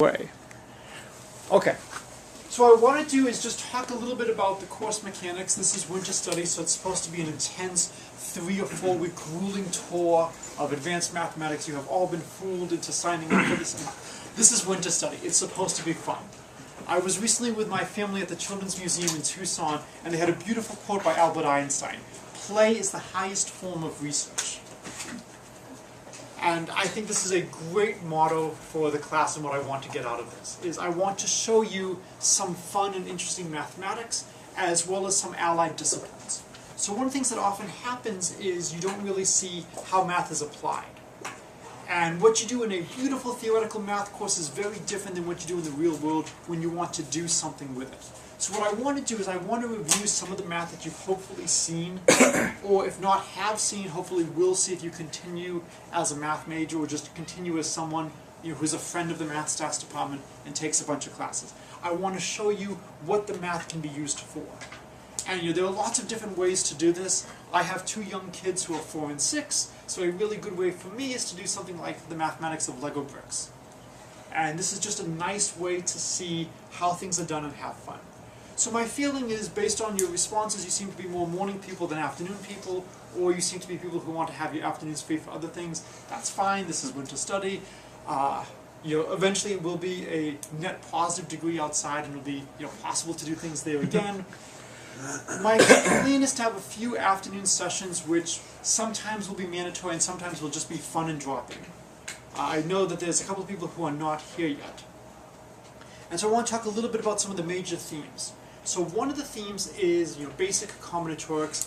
way. Okay, so what I want to do is just talk a little bit about the course mechanics. This is winter study, so it's supposed to be an intense 3 or 4 week grueling tour of advanced mathematics. You have all been fooled into signing up for this. This is winter study. It's supposed to be fun. I was recently with my family at the Children's Museum in Tucson, and they had a beautiful quote by Albert Einstein. Play is the highest form of research. And I think this is a great motto for the class, and what I want to get out of this is I want to show you some fun and interesting mathematics as well as some allied disciplines. So one of the things that often happens is you don't really see how math is applied. And what you do in a beautiful theoretical math course is very different than what you do in the real world when you want to do something with it. So what I want to do is I want to review some of the math that you've hopefully seen, or if not have seen, hopefully will see if you continue as a math major or just continue as someone who's a friend of the math stats department and takes a bunch of classes. I want to show you what the math can be used for. And there are lots of different ways to do this. I have 2 young kids who are 4 and 6, so a really good way for me is to do something like the mathematics of Lego bricks. And this is just a nice way to see how things are done and have fun. So my feeling is, based on your responses, you seem to be more morning people than afternoon people, or you seem to be people who want to have your afternoons free for other things. That's fine, this is winter study. Eventually it will be a net positive degree outside, and it will be possible to do things there again. My plan is to have a few afternoon sessions which sometimes will be mandatory and sometimes will just be fun and drop-in. I know that there's a couple of people who are not here yet. And so I want to talk a little bit about some of the major themes. So one of the themes is basic combinatorics.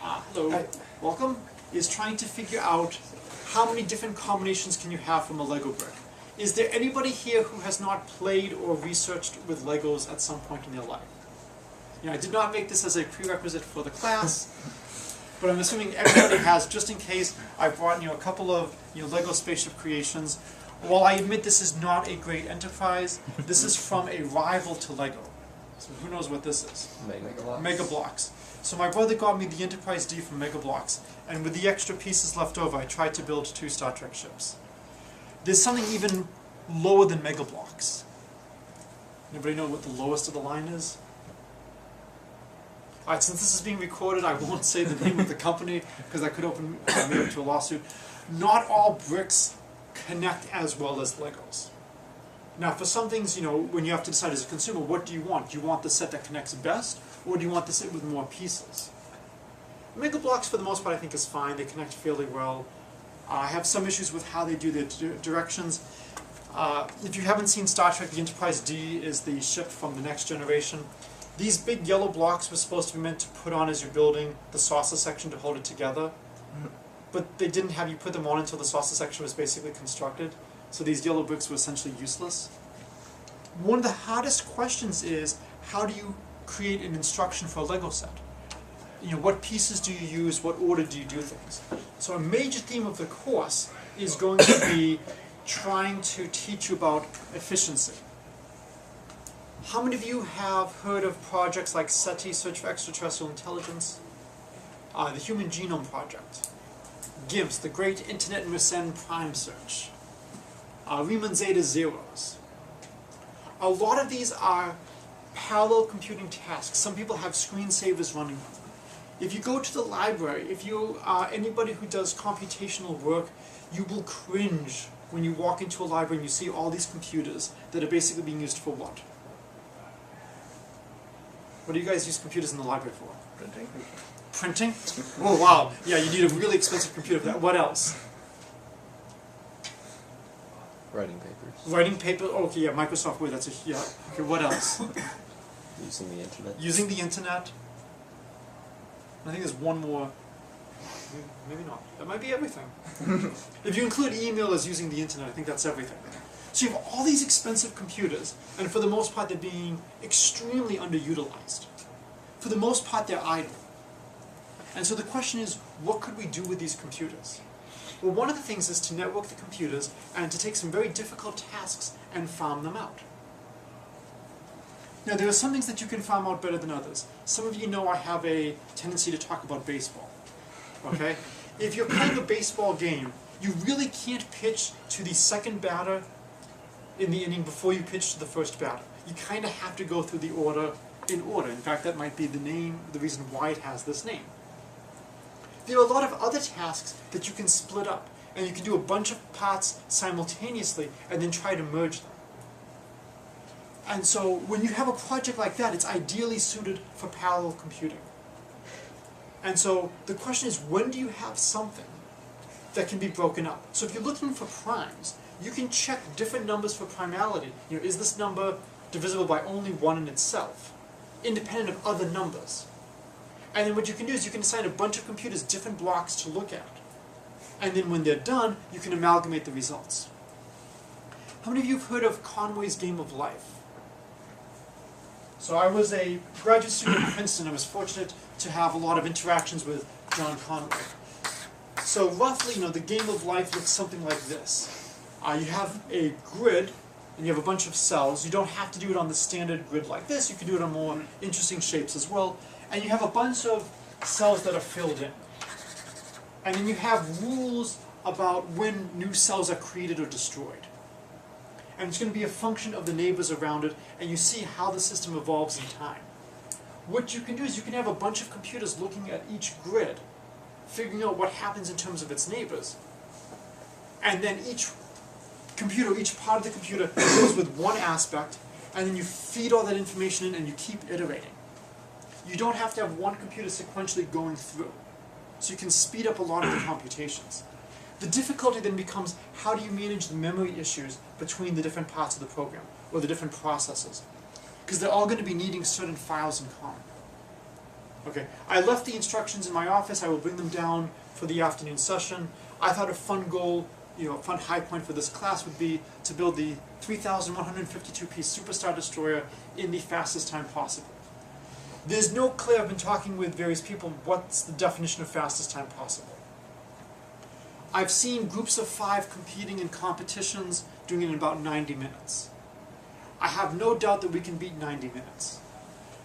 Hello, welcome. Is trying to figure out how many different combinations can you have from a Lego brick. Is there anybody here who has not played or researched with Legos at some point in their life? I did not make this as a prerequisite for the class, but I'm assuming everybody has, just in case. I brought a couple of Lego spaceship creations. While I admit this is not a great enterprise, this is from a rival to Lego. So who knows what this is? Mega Bloks. So my brother got me the Enterprise D from Mega Bloks, and with the extra pieces left over, I tried to build 2 Star Trek ships. There's something even lower than Mega Bloks. Anybody know what the lowest of the line is? Alright, since this is being recorded, I won't say the name of the company, because that could open me up to a lawsuit. Not all bricks connect as well as Legos. Now, for some things, when you have to decide as a consumer, what do you want? Do you want the set that connects best, or do you want the set with more pieces? Mega Bloks, for the most part, I think is fine. They connect fairly well. I have some issues with how they do their directions. If you haven't seen Star Trek, the Enterprise D is the ship from the Next Generation. These big yellow blocks were supposed to be meant to put on as you're building the saucer section to hold it together. But they didn't have you put them on until the saucer section was basically constructed. So these yellow bricks were essentially useless. One of the hardest questions is, how do you create an instruction for a Lego set? What pieces do you use? What order do you do things? So a major theme of the course is going to be trying to teach you about efficiency. How many of you have heard of projects like SETI, Search for Extraterrestrial Intelligence? The Human Genome Project. GIMPS, the Great Internet Mersenne Prime Search. Riemann Zeta Zeros. A lot of these are parallel computing tasks. Some people have screensavers running them. If you go to the library, if you are anybody who does computational work, you will cringe when you walk into a library and you see all these computers that are basically being used for what? What do you guys use computers in the library for? Printing. Printing? Oh wow, yeah, you need a really expensive computer for that. What else? Writing papers. Writing paper, okay, yeah, Microsoft Word, that's a, yeah. Okay, what else? Using the internet. Using the internet. I think there's one more. Maybe not. That might be everything. If you include email as using the internet, I think that's everything. So you have all these expensive computers, and for the most part they're being extremely underutilized. For the most part they're idle. And so the question is, what could we do with these computers? Well, one of the things is to network the computers and to take some very difficult tasks and farm them out. Now, there are some things that you can farm out better than others. Some of you know I have a tendency to talk about baseball. Okay? If you're playing a baseball game, you really can't pitch to the second batter in the inning before you pitch to the first batter. You kind of have to go through the order in order. In fact, that might be the reason why it has this name. There are a lot of other tasks that you can split up, and you can do a bunch of parts simultaneously and then try to merge them. And so when you have a project like that, it's ideally suited for parallel computing. And so the question is, when do you have something that can be broken up? So if you're looking for primes, you can check different numbers for primality. You know, is this number divisible by only 1 in itself, independent of other numbers? And then what you can do is you can assign a bunch of computers different blocks to look at. And then when they're done, you can amalgamate the results. How many of you have heard of Conway's Game of Life? So I was a graduate student at Princeton. I was fortunate to have a lot of interactions with John Conway. So roughly, you know, the Game of Life looks something like this. You have a grid, and you have a bunch of cells. You don't have to do it on the standard grid like this. You can do it on more interesting shapes as well. And you have a bunch of cells that are filled in. And then you have rules about when new cells are created or destroyed. And it's going to be a function of the neighbors around it, and you see how the system evolves in time. What you can do is you can have a bunch of computers looking at each grid, figuring out what happens in terms of its neighbors. And then each computer, each part of the computer deals with one aspect, and then you feed all that information in and you keep iterating. You don't have to have one computer sequentially going through. So you can speed up a lot of the computations. The difficulty then becomes, how do you manage the memory issues between the different parts of the program, or the different processes? Because they're all going to be needing certain files in common. Okay, I left the instructions in my office. I will bring them down for the afternoon session. I thought a fun goal, you know, a fun high point for this class would be to build the 3,152-piece Superstar Destroyer in the fastest time possible. There's no clear, I've been talking with various people, what's the definition of fastest time possible. I've seen groups of 5 competing in competitions doing it in about 90 minutes. I have no doubt that we can beat 90 minutes.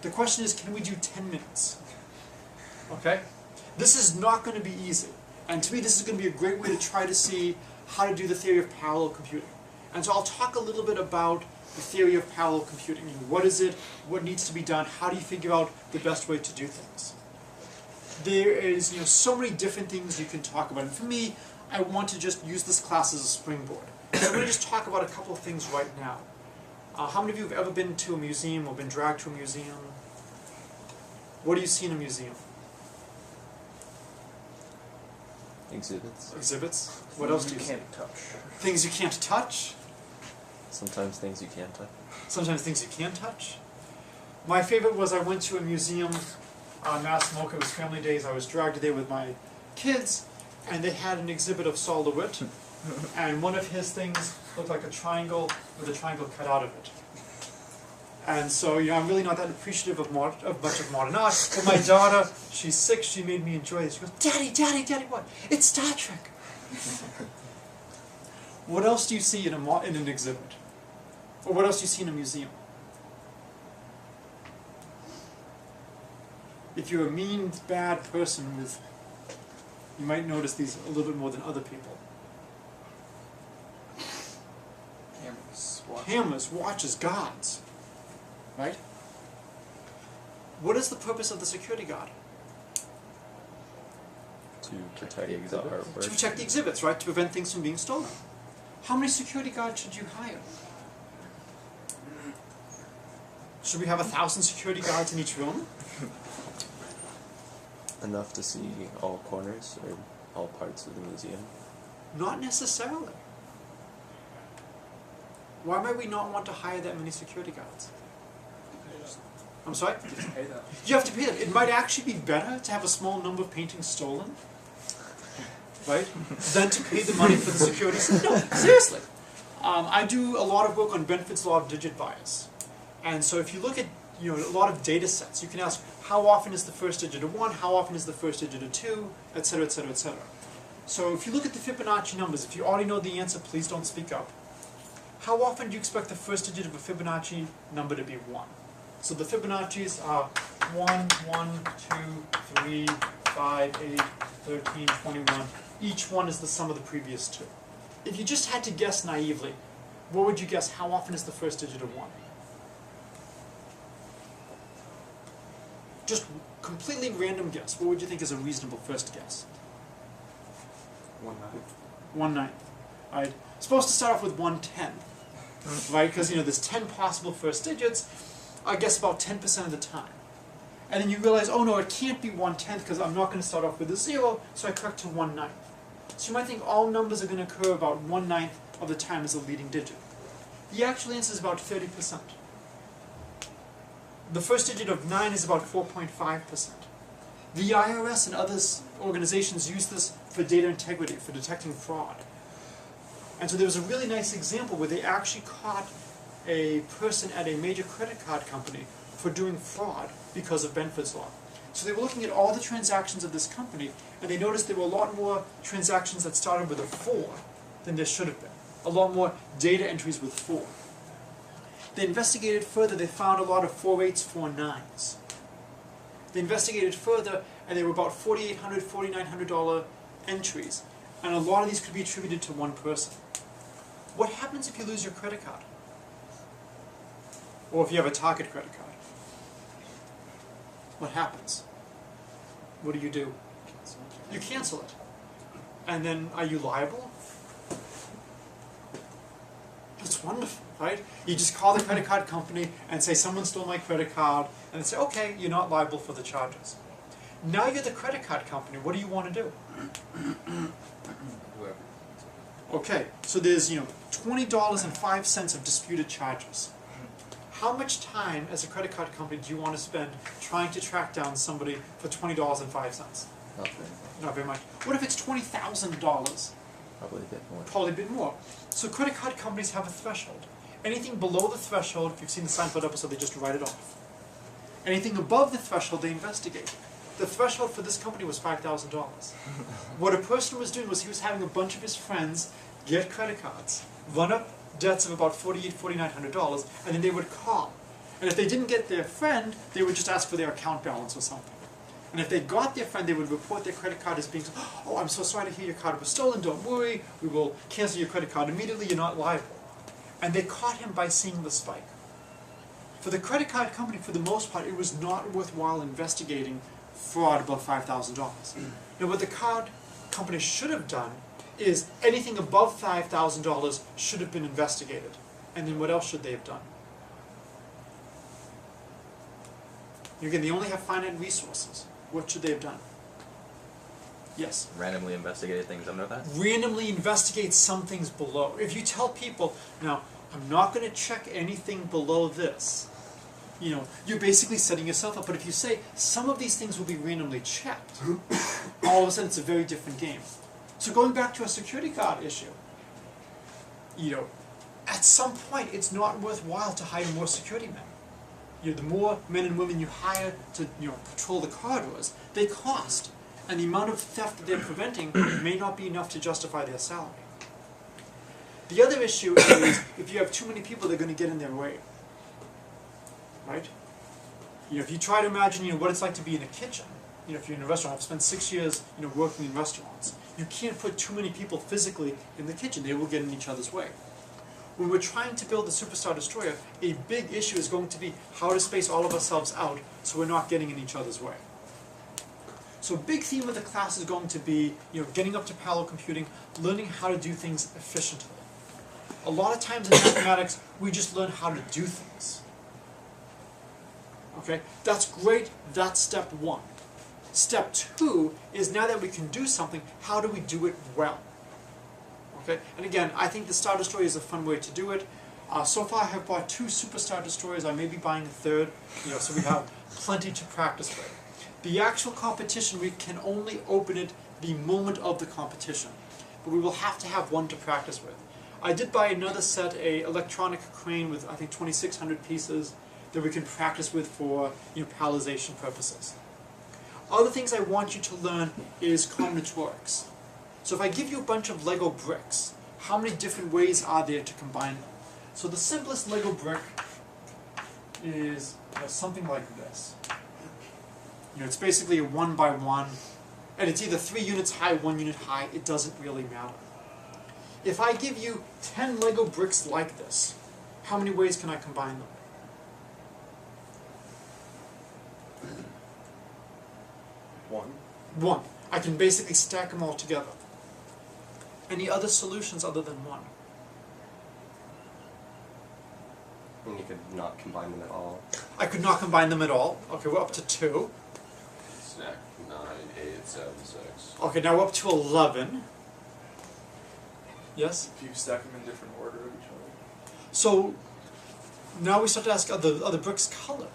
The question is, can we do 10 minutes? Okay? This is not going to be easy. And to me, this is going to be a great way to try to see how to do the theory of parallel computing. And so I'll talk a little bit about the theory of parallel computing. What is it? What needs to be done? How do you figure out the best way to do things? There is, you know, so many different things you can talk about. And for me, I want to just use this class as a springboard. So I'm going to just talk about a couple of things right now. How many of you have ever been to a museum or been dragged to a museum? What do you see in a museum? Exhibits. Exhibits? What else do you see? Can't touch. Things you can't touch? Sometimes things you can't touch. Sometimes things you can touch. My favorite was I went to a museum on Math12. It was family days. I was dragged there with my kids, and they had an exhibit of Sol LeWitt, and one of his things looked like a triangle with a triangle cut out of it. And so, you know, I'm really not that appreciative of much of modern art, but my daughter, she's 6, she made me enjoy this. She goes, Daddy, Daddy, Daddy, what? It's Star Trek! What else do you see in an exhibit? Or what else do you see in a museum? If you're a mean, bad person, you might notice these a little bit more than other people. Cameras, watches, guards. Right? What is the purpose of the security guard? To protect the artwork. To protect the exhibits, right? To prevent things from being stolen. How many security guards should you hire? Should we have 1,000 security guards in each room? Enough to see all corners or all parts of the museum? Not necessarily. Why might we not want to hire that many security guards? I'm sorry? Pay them. You have to pay them. It might actually be better to have a small number of paintings stolen, right, than to pay the money for the security. No, seriously. I do a lot of work on Benford's law of digit bias. And so if you look at, you know, a lot of data sets, you can ask, how often is the first digit a 1, how often is the first digit a 2, etc., etc., etc. So if you look at the Fibonacci numbers, if you already know the answer, please don't speak up. How often do you expect the first digit of a Fibonacci number to be 1? So the Fibonacci's are 1, 1, 2, 3, 5, 8, 13, 21. Each one is the sum of the previous 2. If you just had to guess naively, What would you guess? How often is the first digit of 1? Just completely random guess. What would you think is a reasonable first guess? 1/9. 1/9. Right? Supposed to start off with 1/10, right? Because there's 10 possible first digits. I guess about 10% of the time. And then you realize, oh no, it can't be 1/10 because I'm not going to start off with a 0, so I correct to 1/9. So you might think all numbers are going to occur about 1/9 of the time as a leading digit. The actual answer is about 30%. The first digit of 9 is about 4.5%. The IRS and other organizations use this for data integrity, for detecting fraud. And so there was a really nice example where they actually caught a person at a major credit card company for doing fraud because of Benford's Law. So they were looking at all the transactions of this company, and they noticed there were a lot more transactions that started with a 4 than there should have been. A lot more data entries with 4. They investigated further, they found a lot of 4/8s, 4/9s. They investigated further, and there were about $4,800, $4,900 entries, and a lot of these could be attributed to one person. What happens if you lose your credit card? Or if you have a Target credit card? What happens? What do? You cancel it. And then, are you liable? It's wonderful, right? You just call the credit card company and say, someone stole my credit card, and they say, okay, you're not liable for the charges. Now you're the credit card company, what do you want to do? Okay, so there's, $20.05 of disputed charges. How much time as a credit card company do you want to spend trying to track down somebody for $20.05? Not very much. Not very much. What if it's $20,000? Probably a bit more. Probably a bit more. So credit card companies have a threshold. Anything below the threshold, if you've seen the Seinfeld episode, they just write it off. Anything above the threshold, they investigate. The threshold for this company was $5,000. What a person was doing was he was having a bunch of his friends get credit cards, run up debts of about $4,800, $4,900, and then they would call. And if they didn't get their friend, they would just ask for their account balance or something. And if they got their friend, they would report their credit card as being, oh, I'm so sorry to hear your card was stolen, don't worry, we will cancel your credit card immediately, you're not liable. And they caught him by seeing the spike. For the credit card company, for the most part, it was not worthwhile investigating fraud above $5,000. Now what the card company should have done is anything above $5,000 should have been investigated. And then what else should they have done? Again, they only have finite resources. What should they have done? Yes? Randomly investigated things under that? Randomly investigate some things below. If you tell people, now, I'm not going to check anything below this, you're basically setting yourself up. But if you say, some of these things will be randomly checked, all of a sudden it's a very different game. So going back to a security guard issue, at some point it's not worthwhile to hire more security men. The more men and women you hire to patrol the corridors, they cost. And the amount of theft that they're preventing may not be enough to justify their salary. The other issue is if you have too many people, they're going to get in their way. Right? If you try to imagine what it's like to be in a kitchen, if you're in a restaurant, I've spent 6 years working in restaurants, you can't put too many people physically in the kitchen. They will get in each other's way. When we're trying to build the Superstar Destroyer, a big issue is going to be how to space all of ourselves out so we're not getting in each other's way. So a big theme of the class is going to be getting up to parallel computing, learning how to do things efficiently. A lot of times in mathematics, we just learn how to do things. Okay, that's great, that's step 1. Step 2 is now that we can do something, how do we do it well? Okay, and again, I think the Star Destroyer is a fun way to do it. So far I have bought 2 Superstar Destroyers, I may be buying a third, so we have plenty to practice with. The actual competition, we can only open it the moment of the competition, but we will have to have one to practice with. I did buy another set, a electronic crane with I think 2,600 pieces that we can practice with for parallelization purposes. Other things I want you to learn is combinatorics. So if I give you a bunch of Lego bricks, how many different ways are there to combine them? So the simplest Lego brick is something like this. It's basically a 1 by 1, and it's either 3 units high, 1 unit high, it doesn't really matter. If I give you 10 Lego bricks like this, how many ways can I combine them? One. I can basically stack them all together. Any other solutions other than one? And you could not combine them at all. I could not combine them at all. Okay, we're up to 2. Stack 9, 8, 7, 6. Okay, now we're up to 11. Yes? If you stack them in different order of each other. So now we start to ask, are the bricks colored?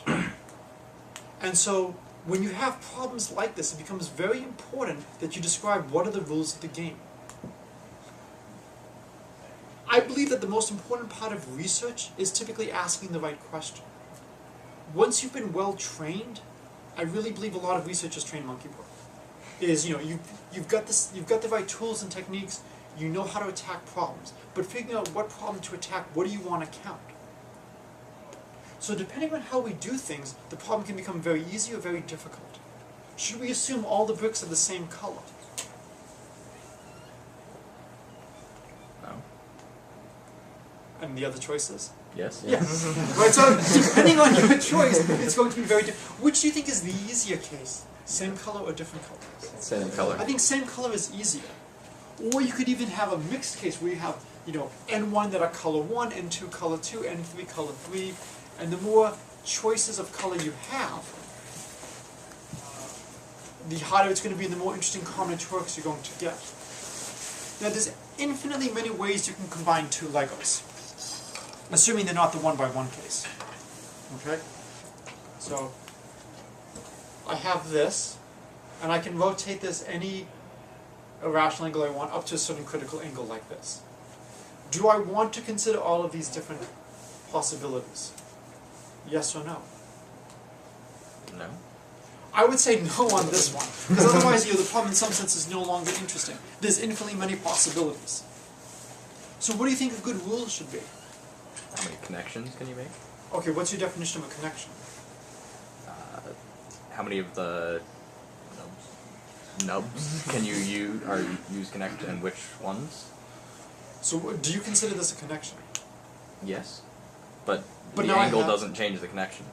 And so when you have problems like this, it becomes very important that you describe what are the rules of the game. I believe that the most important part of research is typically asking the right question. Once you've been well trained, I really believe a lot of researchers train monkey work. Is, you've got the right tools and techniques, you know how to attack problems, but figuring out what problem to attack, what do you want to count? So depending on how we do things, the problem can become very easy or very difficult. Should we assume all the bricks are the same color? No. And the other choices? Yes. Yes. Right, so depending on your choice, it's going to be very different. Which do you think is the easier case? Same color or different colors? Same color. I think same color is easier. Or you could even have a mixed case where you have, N1 that are color 1, N2 color 2, N3 color 3, and the more choices of color you have, the harder it's going to be and the more interesting combinatorics you're going to get. Now there's infinitely many ways you can combine 2 Legos, assuming they're not the 1-by-1 case. Okay? So, I have this, and I can rotate this any irrational angle I want up to a certain critical angle like this. Do I want to consider all of these different possibilities? Yes or no? No. I would say no on this one, because otherwise the problem in some sense is no longer interesting. There's infinitely many possibilities. So what do you think a good rule should be? How many connections can you make? Okay, what's your definition of a connection? How many of the nubs can you use connect, and which ones? So do you consider this a connection? Yes. But But the now I angle have- doesn't change the connection.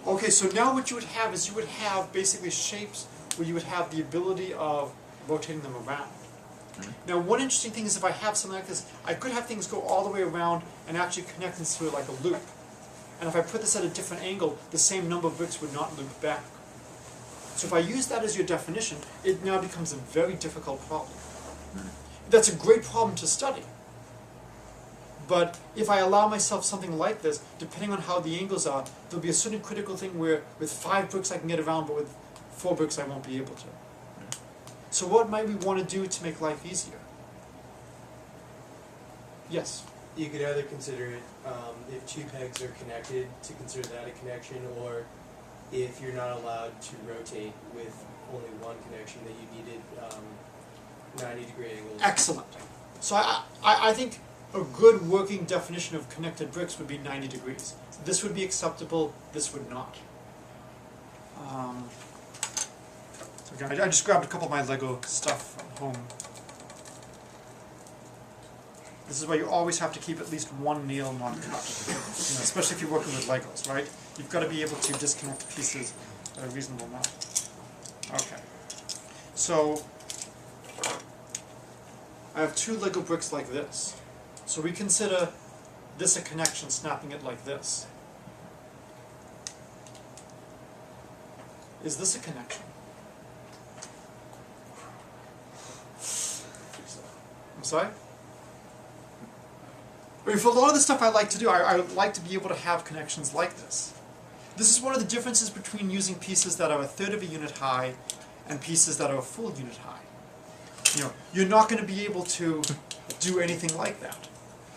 Okay, so now what you would have is you would have basically shapes where you would have the ability of rotating them around. Now one interesting thing is if I have something like this, I could have things go all the way around and actually connect into it like a loop. And if I put this at a different angle, the same number of bricks would not loop back. So if I use that as your definition, it now becomes a very difficult problem. That's a great problem to study. But if I allow myself something like this, depending on how the angles are, there'll be a certain critical thing where with 5 bricks I can get around, but with 4 bricks I won't be able to. So what might we want to do to make life easier? Yes? You could either consider it, if 2 pegs are connected, to consider that a connection, or if you're not allowed to rotate with only one connection, that you needed 90-degree angles. Excellent. So I think a good working definition of connected bricks would be 90 degrees. This would be acceptable, this would not. So again, I just grabbed a couple of my Lego stuff from home. This is why you always have to keep at least one nail not cut, especially if you're working with Legos, right? You've got to be able to disconnect pieces at a reasonable amount. Okay. So, I have 2 Lego bricks like this. So we consider this a connection, snapping it like this. Is this a connection? I'm sorry? I mean, for a lot of the stuff I like to do, I like to be able to have connections like this. This is one of the differences between using pieces that are 1/3 of a unit high and pieces that are a full unit high. You're not going to be able to do anything like that.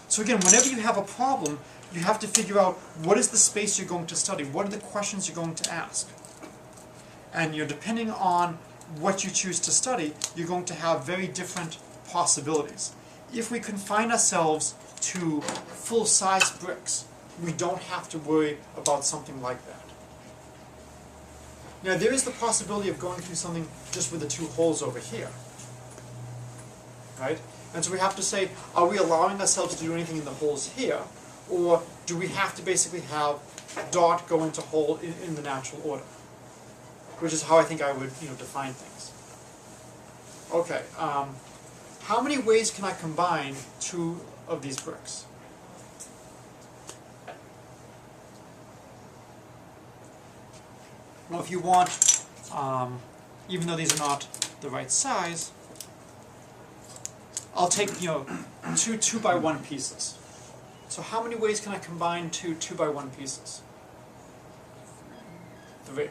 So again, whenever you have a problem, you have to figure out what is the space you're going to study, what are the questions you're going to ask. And depending on what you choose to study, you're going to have very different possibilities. If we confine ourselves to full-size bricks, we don't have to worry about something like that. Now there is the possibility of going through something just with the 2 holes over here. Right? And so we have to say, are we allowing ourselves to do anything in the holes here? Or do we have to basically have dot go into hole in the natural order? Which is how I think I would define things. Okay, how many ways can I combine two of these bricks? Well, if you want, even though these are not the right size, I'll take two 2x1 pieces. So how many ways can I combine two 2x1 pieces? 3.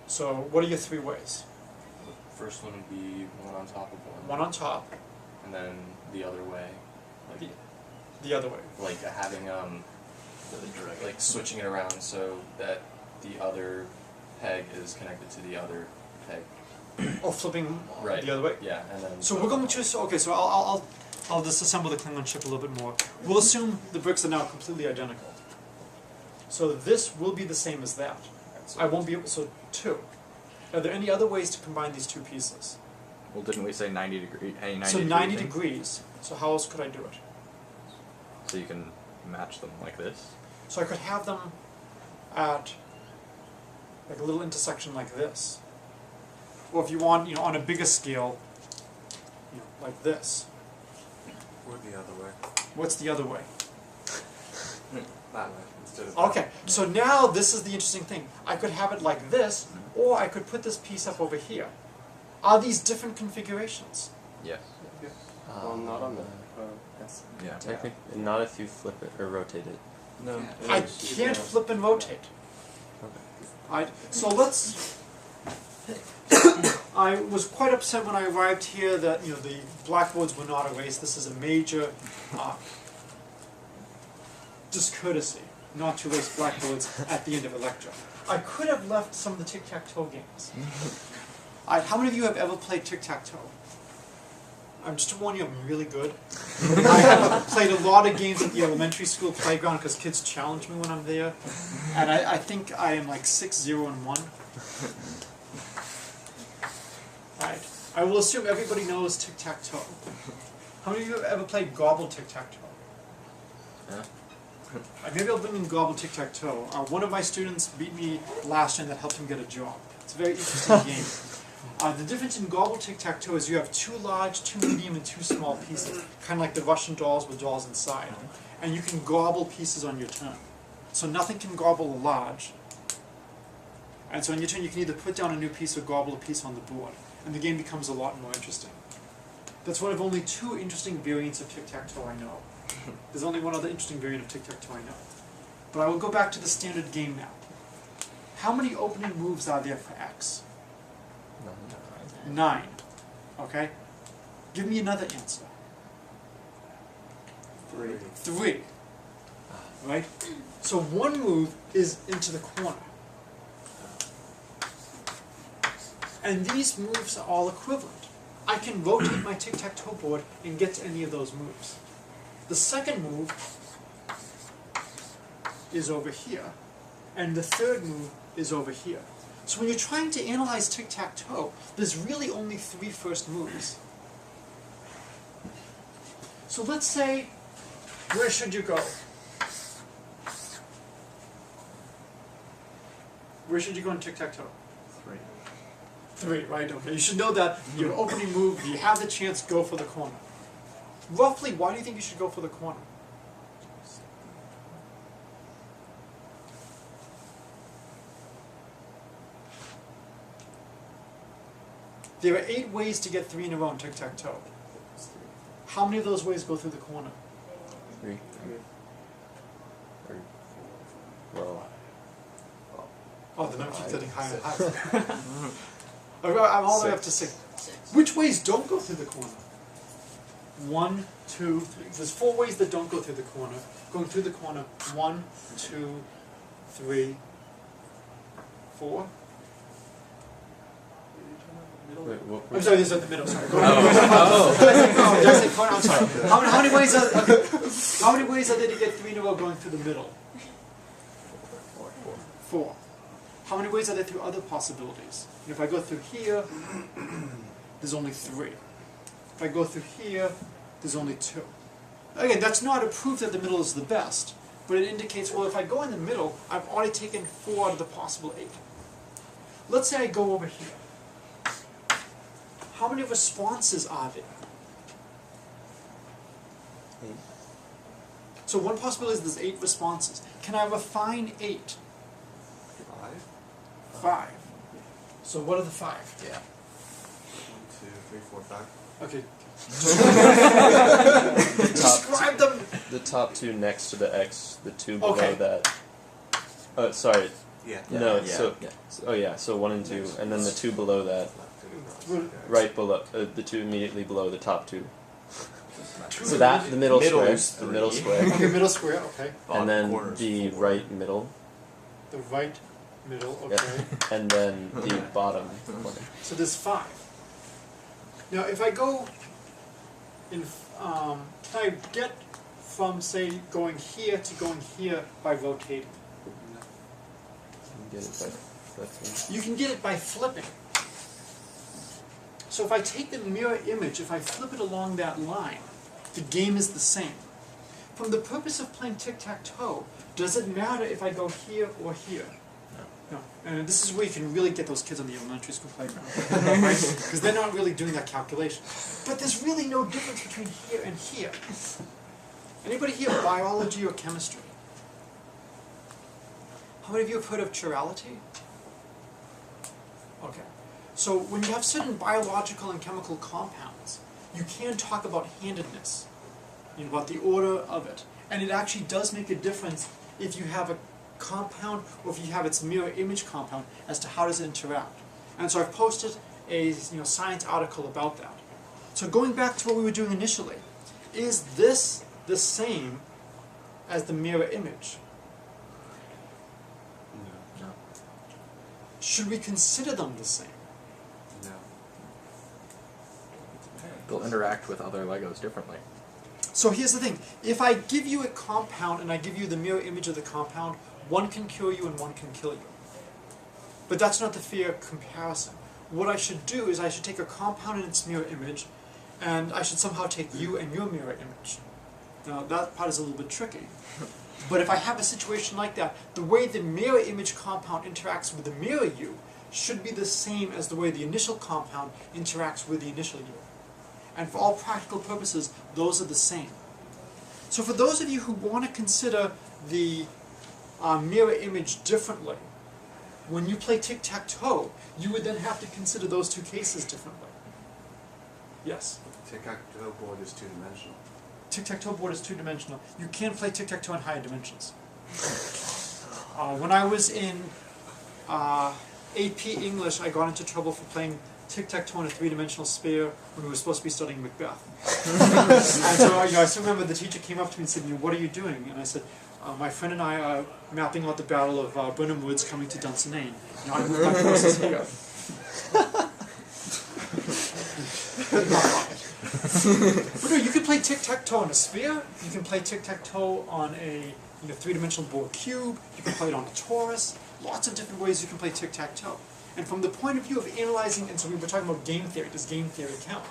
So what are your 3 ways? First one would be one on top of one. One on top, And then the other way. Like, the other way. like having like switching it around so that the other peg is connected to the other peg. Or flipping Right. the other way. Yeah, and then. So we're going to, okay, so I'll disassemble the Klingon ship a little bit more. We'll assume the bricks are now completely identical. So this will be the same as that. I won't be able, so 2. Are there any other ways to combine these 2 pieces? Well, didn't we say 90 degree? Any 90 So degree 90 thing? degrees. So how else could I do it? So you can match them like this. So I could have them at like a little intersection like this. Or if you want, on a bigger scale, like this. Or the other way. What's the other way? That way instead of. Okay, so now this is the interesting thing. I could have it like this, or I could put this piece up over here. Are these different configurations? Yes. Well, not on the. That's. Yeah. Technically, not if you flip it or rotate it. No. I can't flip and rotate. So let's. I was quite upset when I arrived here that the blackboards were not erased. This is a major discourtesy not to erase blackboards at the end of a lecture. I could have left some of the Tic Tac Toe games. How many of you have ever played Tic Tac Toe? I'm just to warn you, I'm really good. I have played a lot of games at the elementary school playground because kids challenge me when I'm there. And I think I am like 6-0-1. Right. I will assume everybody knows Tic Tac Toe. How many of you have ever played Gobble Tic Tac Toe? Yeah. Maybe I'll bring in Gobble Tic Tac Toe. One of my students beat me last year and that helped him get a job. It's a very interesting game. The difference in Gobble Tic Tac Toe is you have 2 large, 2 medium, and 2 small pieces, kind of like the Russian dolls with dolls inside. And you can gobble pieces on your turn. So nothing can gobble a large. And so on your turn you can either put down a new piece or gobble a piece on the board. And the game becomes a lot more interesting. That's one of only 2 interesting variants of Tic Tac Toe I know. There's only one other interesting variant of Tic Tac Toe I know. But I will go back to the standard game now. How many opening moves are there for X? 9. Okay? Give me another answer. 3. Right? So one move is into the corner. And these moves are all equivalent. I can rotate my tic-tac-toe board and get to any of those moves. The second move is over here, and the third move is over here. So when you're trying to analyze tic-tac-toe, there's really only 3 first moves. So let's say, where should you go? Where should you go in tic-tac-toe? 3, right? Okay. You should know that your opening move, you have the chance, go for the corner. Roughly, why do you think you should go for the corner? There are 8 ways to get 3 in a row in tic-tac-toe. How many of those ways go through the corner? 3. Well. Oh, the number keeps getting higher and higher. I'm all the way up to 6. Which ways don't go through the corner? 1, 2, 3. There's 4 ways that don't go through the corner. Going through the corner, 1, 2, 3, 4. Wait, what? I'm sorry, this is at the middle. Sorry. Did Oh. I say corner? I'm sorry. How many ways are? Okay. How many ways are there to get 3 in a row going through the middle? 4. How many ways are there through other possibilities? And if I go through here, there's only 3. If I go through here, there's only 2. Again, that's not a proof that the middle is the best, but it indicates, well, if I go in the middle, I've already taken 4 out of the possible 8. Let's say I go over here. How many responses are there? 8. So one possibility is there's 8 responses. Can I refine 8? 5? 5. So what are the 5? Yeah. 1, 2, 3, 4, 5. Okay. Describe them! The top 2 next to the X, the 2 below Okay. that. Oh, sorry. Yeah. No, yeah, so, yeah. oh yeah, so 1 and 2, and then the 2 below that, right below, the 2 immediately below the top 2. So that, the middle Middle square, is the middle 3. square, Okay, middle square, okay. and then Corners, the 4. right middle, The right middle, yeah, okay. and then the bottom corner. So there's 5. Now if I go in, can I get from, say, going here to going here by rotating? You can get it by flipping. You can get it by flipping. So if I take the mirror image, if I flip it along that line, the game is the same. From the purpose of playing tic-tac-toe, does it matter if I go here or here? No. And this is where you can really get those kids on the elementary school playground. Right? Because they're not really doing that calculation. But there's really no difference between here and here. Anybody here biology or chemistry? How many of you have heard of chirality? Okay. So when you have certain biological and chemical compounds, you can talk about handedness, you know, about the order of it. And it actually does make a difference if you have a compound or if you have its mirror image compound as to how does it interact. And so I've posted a science article about that. So going back to what we were doing initially, is this the same as the mirror image? No. No. Should we consider them the same? No. They'll interact with other Legos differently. So here's the thing, if I give you a compound and I give you the mirror image of the compound, one can cure you and one can kill you. But that's not the fair comparison. What I should do is I should take a compound and its mirror image, and I should somehow take you and your mirror image. Now that part is a little bit tricky. But if I have a situation like that, the way the mirror image compound interacts with the mirror you should be the same as the way the initial compound interacts with the initial you. And for all practical purposes, those are the same. So for those of you who want to consider the mirror image differently, when you play tic-tac-toe, you would then have to consider those 2 cases differently. Yes? Tic-tac-toe board is 2-dimensional. Tic-tac-toe board is 2-dimensional. You can't play tic-tac-toe in higher dimensions. When I was in AP English, I got into trouble for playing tic-tac-toe in a 3-dimensional sphere when we were supposed to be studying Macbeth. And so I still remember the teacher came up to me and said, what are you doing? And I said, my friend and I are mapping out the Battle of Burnham Woods coming to Dunsinane. I moved my forces here. But no, you can play tic-tac-toe on a sphere, you can play tic-tac-toe on a 3-dimensional board cube, you can play it on a torus, lots of different ways you can play tic-tac-toe. And from the point of view of analyzing, and so we were talking about game theory, does game theory count?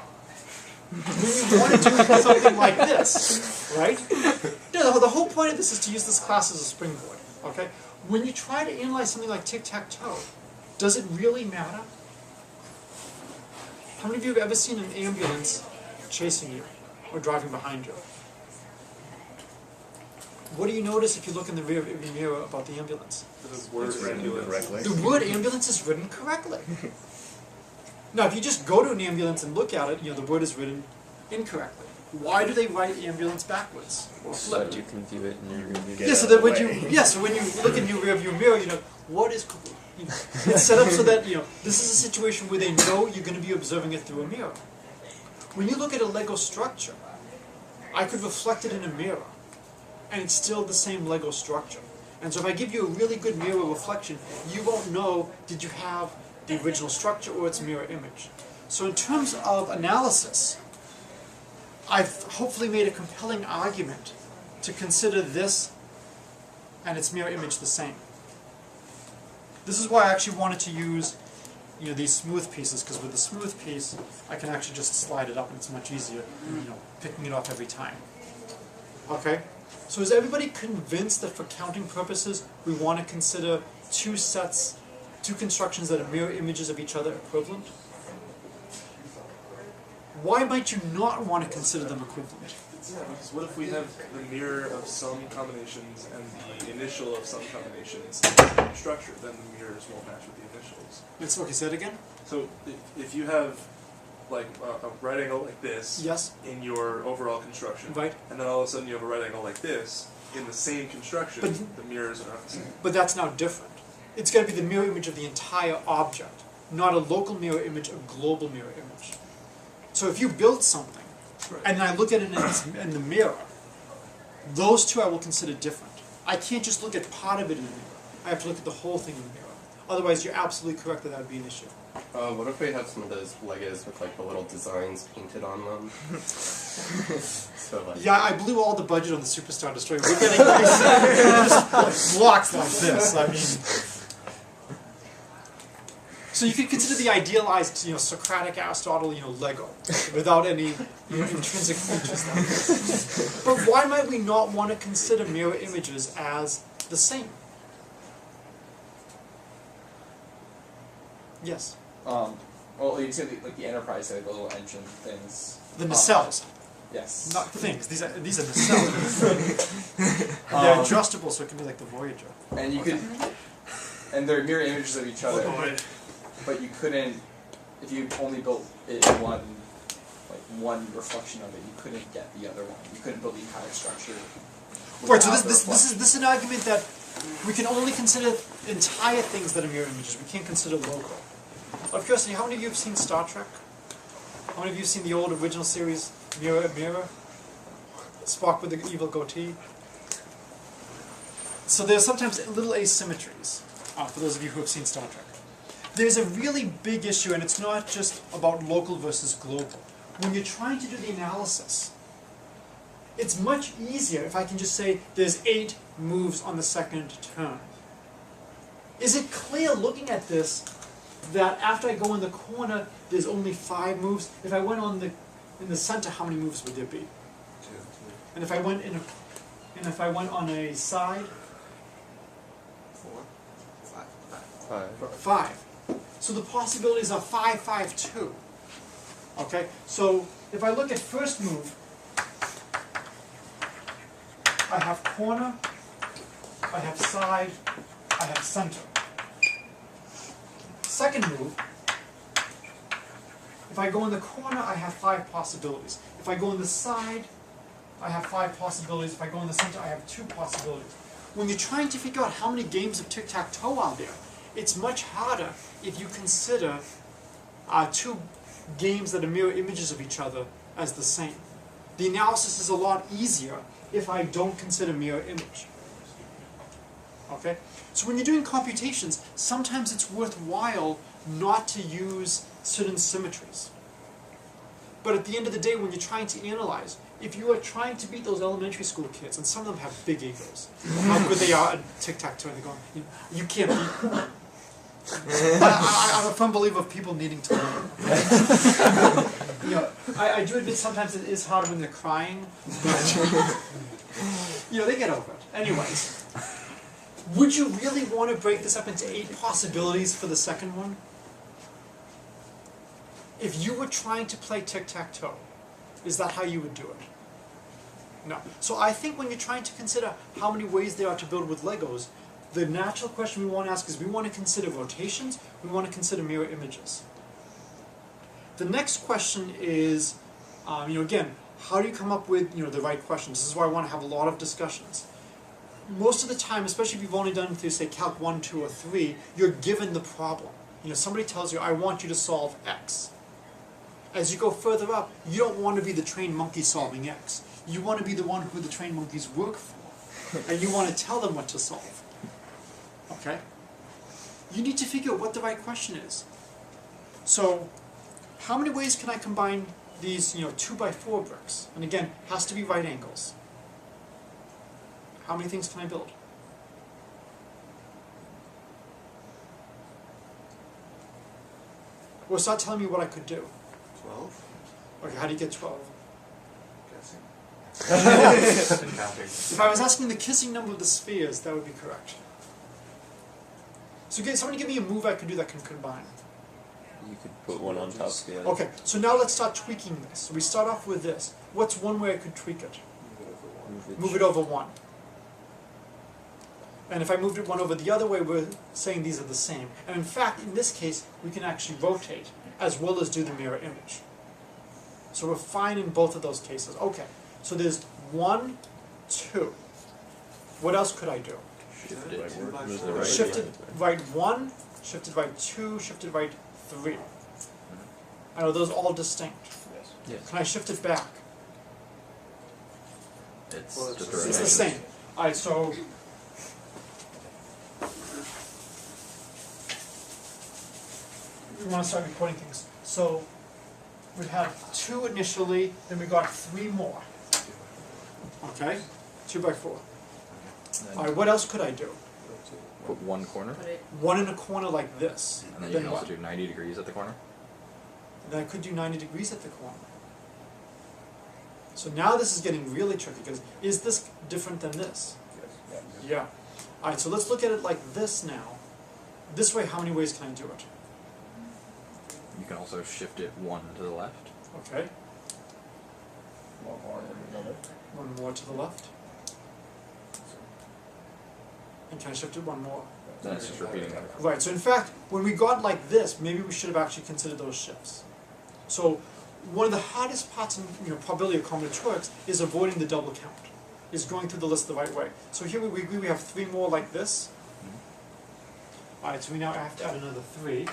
When you want to do something like this, right? The whole point of this is to use this class as a springboard, okay? When you try to analyze something like tic-tac-toe, does it really matter? How many of you have ever seen an ambulance chasing you or driving behind you? What do you notice if you look in the rear mirror about the ambulance? The word ambulance is written correctly. Now, if you just go to an ambulance and look at it, the word is written incorrectly. Why do they write ambulance backwards or So flipped? you can view it in your review. Yeah, so that when you look in your rearview mirror, what is it's set up so that this is a situation where they know you're going to be observing it through a mirror. When you look at a Lego structure, I could reflect it in a mirror, and it's still the same Lego structure. And so if I give you a really good mirror reflection, you won't know did you have the original structure or its mirror image. So in terms of analysis, I've hopefully made a compelling argument to consider this and its mirror image the same. This is why I actually wanted to use, these smooth pieces, because with the smooth piece, I can actually just slide it up, and it's much easier, picking it off every time. Okay? So is everybody convinced that for counting purposes, we want to consider two constructions that are mirror images of each other equivalent? Why might you not want to consider them equivalent? Yeah, because what if we have the mirror of some combinations and the initial of some combinations in the same structure? Then the mirrors won't match with the initials. Okay, say it again? So if you have like a right angle like this Yes. in your overall construction, Right. and then all of a sudden you have a right angle like this in the same construction, But- the mirrors are not the same. But that's now different. It's got to be the mirror image of the entire object, not a local mirror image, a global mirror image. So if you build something, and then I look at it in the mirror, those two I will consider different. I can't just look at part of it in the mirror. I have to look at the whole thing in the mirror. Otherwise, you're absolutely correct that would be an issue. What if we have some of those Legos with like the little designs painted on them? So like, Yeah, I blew all the budget on the Superstar Destroyer. We're getting nice blocks like this. I mean, so you could consider the idealized, Socratic, Aristotle, Lego, without any intrinsic features. But why might we not want to consider mirror images as the same? Yes. Well, you said like the Enterprise had the little engine things. The nacelles, Yes. not things. These are nacelles. They're adjustable, so it can be like the Voyager. And you could, and they're mirror images of each other. But you couldn't, if you only built it in one reflection of it, you couldn't get the other one. You couldn't build the entire structure. Right. So without the this is an argument that we can only consider entire things that are mirror images. We can't consider local. Out of curiosity, how many of you have seen Star Trek? How many of you have seen the old original series, Mirror, Mirror? Spock with the evil goatee? So there's sometimes little asymmetries, for those of you who have seen Star Trek. There's a really big issue, and it's not just about local versus global. When you're trying to do the analysis, it's much easier if I can just say there's 8 moves on the second turn. Is it clear looking at this that after I go in the corner, there's only 5 moves? If I went in the center, how many moves would there be? 2. And if I went on a side, 4. 5. 5. So the possibilities are 5, 5, 2. Okay? So if I look at first move, I have corner, I have side, I have center. Second move, if I go in the corner, I have 5 possibilities. If I go in the side, I have 5 possibilities. If I go in the center, I have 2 possibilities. When you're trying to figure out how many games of Tic Tac Toe are there, it's much harder if you consider 2 games that are mirror images of each other as the same. The analysis is a lot easier if I don't consider mirror image. Okay? So when you're doing computations, sometimes it's worthwhile not to use certain symmetries. But at the end of the day, when you're trying to analyze, if you are trying to beat those elementary school kids, and some of them have big egos, how good they are at tic-tac-toe, and they're going, you can't beat them. I'm a firm believer of people needing to learn. I do admit sometimes it is hard when they're crying, but they get over it. Anyways, would you really want to break this up into 8 possibilities for the second one? If you were trying to play tic-tac-toe, is that how you would do it? No. So I think when you're trying to consider how many ways there are to build with Legos, the natural question we want to ask is we want to consider rotations, we want to consider mirror images. The next question is, again, how do you come up with the right questions? This is why I want to have a lot of discussions. Most of the time, especially if you've only done through, say, Calc 1, 2, or 3, you're given the problem. Somebody tells you, I want you to solve X. As you go further up, you don't want to be the trained monkey solving X. You want to be the one who the trained monkeys work for. And you want to tell them what to solve. Okay? You need to figure out what the right question is. So, how many ways can I combine these 2x4 bricks? And again, has to be right angles. How many things can I build? Well, start telling me what I could do. 12. Okay, how do you get 12? Guessing. If I was asking the kissing number of the spheres, that would be correct. So somebody give me a move I could do that can combine. You could put one on top of the other. Okay, so now let's start tweaking this. So we start off with this. What's one way I could tweak it? Move it over one. And if I moved it one over the other way, we're saying these are the same. And in fact, in this case, we can actually rotate as well as do the mirror image. So we're fine in both of those cases. Okay, so there's 1, 2. What else could I do? Shifted right 1, shifted right 2, shifted right 3. Are those all distinct? Yes. Can I shift it back? It's Well, just It's the same. Alright, so we want to start recording things. So we had 2 initially, then we got 3 more. Okay? 2 by 4. Alright, what else could I do? Put one corner, One in a corner like this. and then you can what? also do 90 degrees at the corner. Then I could do 90 degrees at the corner. So now this is getting really tricky, because is this different than this? Yeah. Alright, so let's look at it like this now. This way, how many ways can I do it? You can also shift it one to the left. Okay. One more to the left. And can I shift it one more? Then it's just repeating that. Right, so in fact, when we got like this, maybe we should have actually considered those shifts. So one of the hardest parts in probability of combinatorics is avoiding the double count, is going through the list the right way. So here we agree we have 3 more like this. Alright, so we now have to add another 3.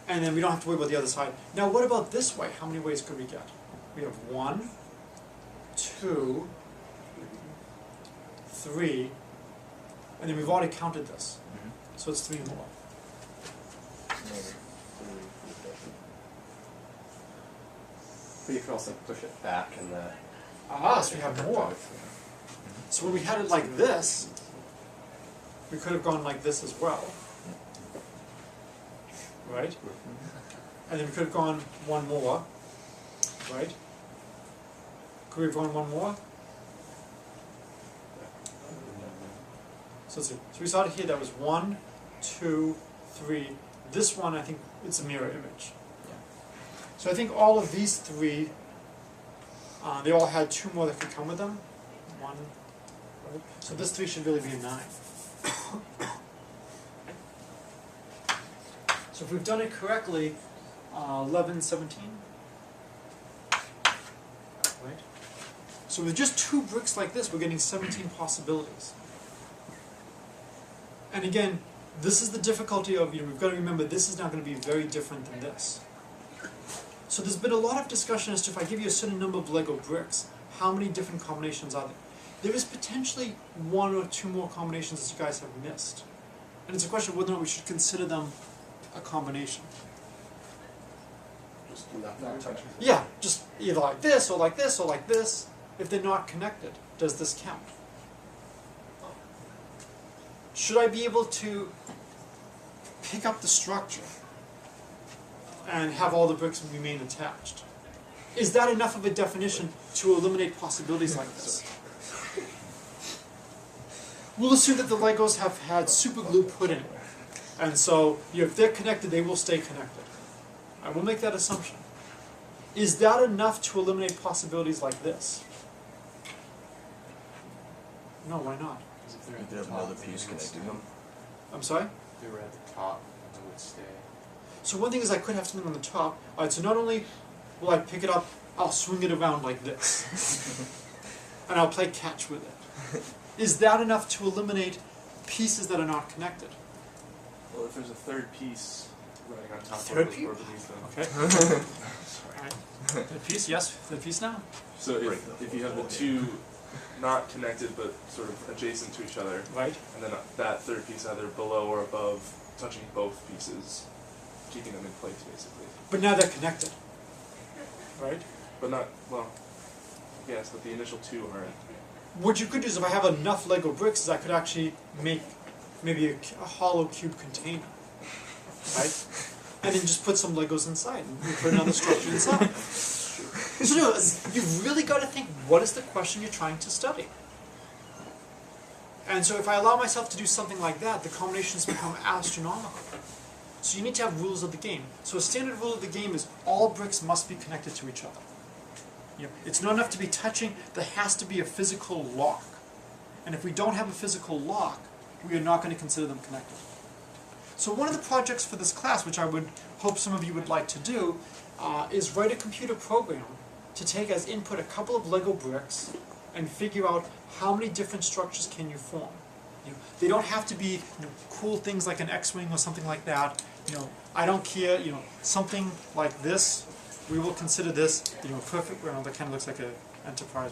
And then we don't have to worry about the other side. Now what about this way? How many ways could we get? We have 1, 2, 3, and then we've already counted this. So it's 3 more. But you can also push it back in that. Ah, so we have more. So when we had it like this, we could have gone like this as well. Right? And then we could have gone one more. Right? Could we have gone one more? So let's see. So we started here, that was 1, 2, 3. This one, I think it's a mirror image. So I think all of these 3, they all had 2 more that could come with them. 1, right? So this 3 should really be a 9. So if we've done it correctly, 11, 17. Right? So with just 2 bricks like this, we're getting 17 possibilities. And again, this is the difficulty of, we've got to remember this is now going to be very different than this. So there's been a lot of discussion as to if I give you a certain number of Lego bricks, how many different combinations are there? There is potentially 1 or 2 more combinations that you guys have missed. And it's a question of whether or not we should consider them a combination. Just not touching. Yeah, just either like this, or like this, or like this. If they're not connected, does this count? Should I be able to pick up the structure and have all the bricks remain attached? Is that enough of a definition to eliminate possibilities like this? We'll assume that the Legos have had super glue put in, and so if they're connected, they will stay connected. I will make that assumption. Is that enough to eliminate possibilities like this? No, why not? You could have another piece connecting them. I'm sorry? If they were at the top, it would stay. So one thing is I could have something on the top. Alright, so not only will I pick it up, I'll swing it around like this. And I'll play catch with it. Is that enough to eliminate pieces that are not connected? Well, if there's a third piece running on top Third of it piece? or beneath them. Okay. Alright. Third piece, yes. Third piece now. So if you have the 2 not connected but sort of adjacent to each other, Right. and then that third piece either below or above, touching both pieces, keeping them in place basically. But now they're connected. Right? But not, well, yes, but the initial 2 aren't. What you could do is if I have enough Lego bricks, is I could actually make maybe a hollow cube container. Right? and then just put some Legos inside and put another structure inside. So no, you've really got to think, what is the question you're trying to study? And so if I allow myself to do something like that, the combinations become astronomical. So you need to have rules of the game. So a standard rule of the game is all bricks must be connected to each other. You know, it's not enough to be touching, there has to be a physical lock. And if we don't have a physical lock, we are not going to consider them connected. So one of the projects for this class, which I would hope some of you would like to do, is write a computer program to take as input a couple of Lego bricks and figure out how many different structures can you form. You know, they don't have to be cool things like an X-wing or something like that. You know, I don't care. You know, something like this. We will consider this. You know, perfect. Well, that kind of looks like an Enterprise.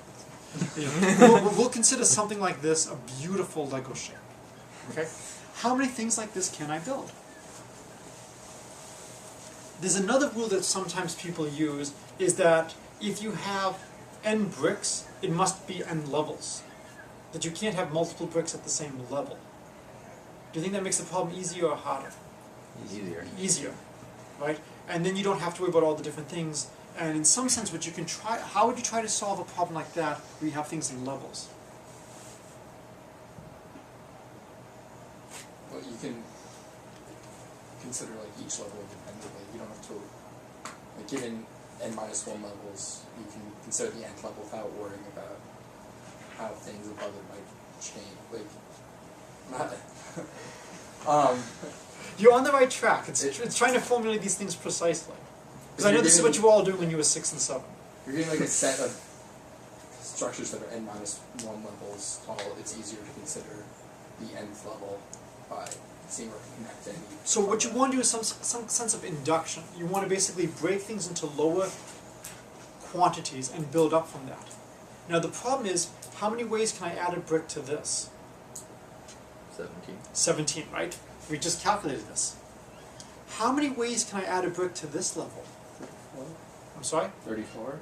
But, you know, we'll consider something like this a beautiful Lego shape. Okay. How many things like this can I build? There's another rule that sometimes people use, is that if you have n bricks, it must be n levels. That you can't have multiple bricks at the same level. Do you think that makes the problem easier or harder? Easier. Easier, right? And then you don't have to worry about all the different things. And in some sense, what you can try, how would you try to solve a problem like that where you have things in levels? Well, you can consider like each level independently. You don't have to, like, given n-1 levels, you can consider the nth level without worrying about how things above it might change. Like, not. You're on the right track. It's trying to formulate these things precisely. Because I know this is what you were all doing when you were 6 and 7. You're getting like a set of structures that are n-1 levels tall. It's easier to consider the nth level by seeing where you connect any. So what you want to do is some sense of induction. You want to basically break things into lower quantities and build up from that. Now the problem is, how many ways can I add a brick to this? 17. 17, right? We just calculated this. How many ways can I add a brick to this level? I'm sorry? 34?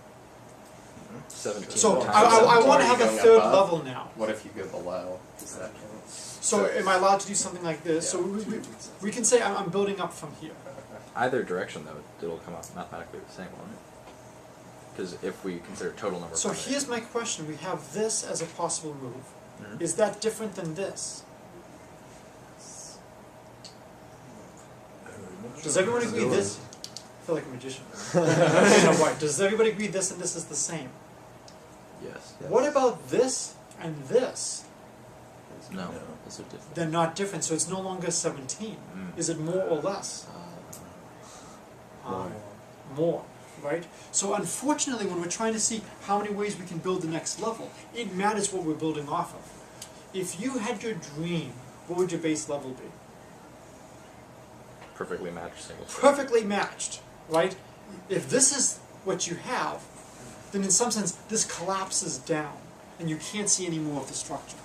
17. So How I much want to are you have a going third above? level now. What if you go below? Does that count? So am I allowed to do something like this? So we can say I'm building up from here. Either direction, though, it'll come out mathematically the same, won't it? Because if we consider total number of So combinations. here's my question. We have this as a possible move. Mhm. Is that different than this? Does everyone agree this? I feel like a magician. Does everybody agree this and this is the same? Yes. What about this and this? No. Those are different. They're not different, so it's no longer 17. Is it more or less? More, right? So unfortunately, when we're trying to see how many ways we can build the next level, it matters what we're building off of. If you had your dream, what would your base level be? Perfectly matched single. Perfectly matched, right? If this is what you have, then in some sense this collapses down and you can't see any more of the structure.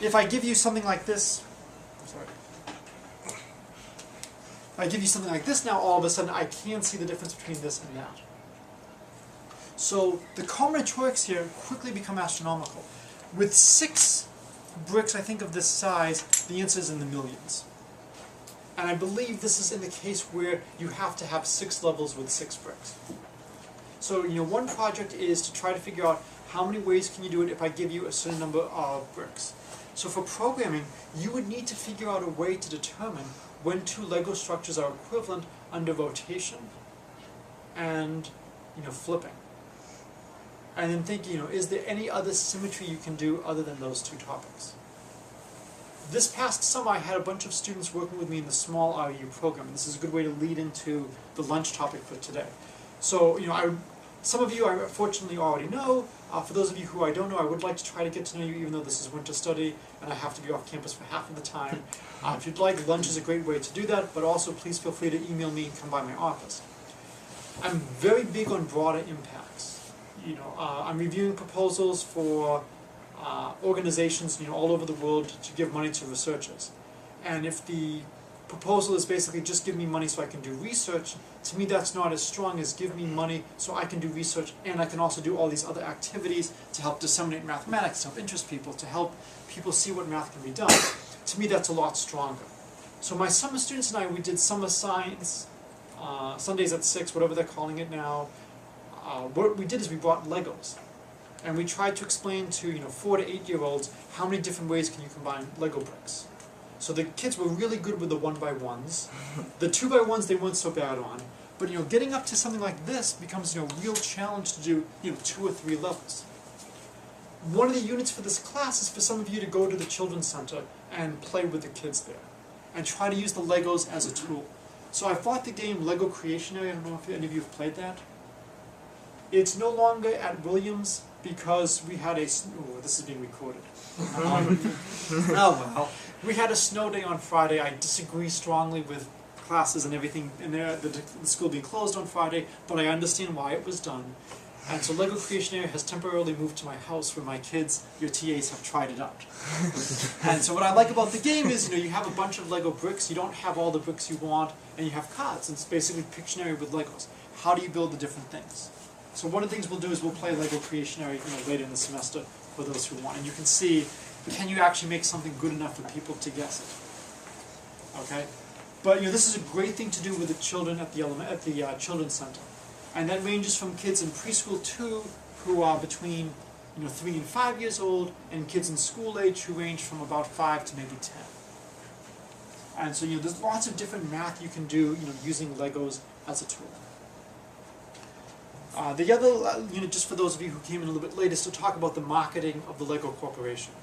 If I give you something like this, I'm sorry. If I give you something like this now, all of a sudden I can see the difference between this and that. So the combinatorics here quickly become astronomical. With 6 bricks, I think, of this size, the answer is in the millions. And I believe this is in the case where you have to have 6 levels with 6 bricks. So, one project is to try to figure out how many ways can you do it if I give you a certain number of bricks. So for programming, you would need to figure out a way to determine when 2 Lego structures are equivalent under rotation and, flipping. And then think, is there any other symmetry you can do other than those 2 topics? This past summer, I had a bunch of students working with me in the small RU program. And this is a good way to lead into the lunch topic for today. So, some of you I fortunately already know. For those of you who I don't know, I would like to try to get to know you, even though this is winter study and I have to be off campus for half of the time. If you'd like, lunch is a great way to do that, but also please feel free to email me and come by my office. I'm very big on broader impacts. I'm reviewing proposals for organizations, all over the world to give money to researchers. And if the proposal is basically just give me money so I can do research, to me that's not as strong as give me money so I can do research and I can also do all these other activities to help disseminate mathematics, to help interest people, to help people see what math can be done. To me that's a lot stronger. So my summer students and I, we did summer science, Sundays at 6, whatever they're calling it now. What we did is we brought Legos. And we tried to explain to 4 to 8-year-olds how many different ways can you combine Lego bricks. So the kids were really good with the 1x1s. The 2x1s they weren't so bad on. But getting up to something like this becomes a real challenge to do 2 or 3 levels. One of the units for this class is for some of you to go to the Children's Center and play with the kids there. And try to use the Legos as a tool. So I bought the game Lego Creationary. I don't know if any of you have played that. It's no longer at Williams because we had a... Oh, this is being recorded. Oh, well. We had a snow day on Friday. I disagree strongly with classes and everything, and the school being closed on Friday, but I understand why it was done. And so Lego Creationary has temporarily moved to my house where my kids, your TAs, have tried it out. And so what I like about the game is, you have a bunch of Lego bricks, you don't have all the bricks you want, and you have cards. And it's basically Pictionary with Legos. How do you build the different things? So one of the things we'll do is we'll play Lego Creationary later in the semester for those who want. And you can see, can you actually make something good enough for people to guess it? Okay? But this is a great thing to do with the children at the Children's Center. And that ranges from kids in preschool 2 who are between 3 and 5 years old, and kids in school age who range from about 5 to maybe 10. And so there's lots of different math you can do using Legos as a tool. The other unit, just for those of you who came in a little bit late, is to talk about the marketing of the Lego Corporation.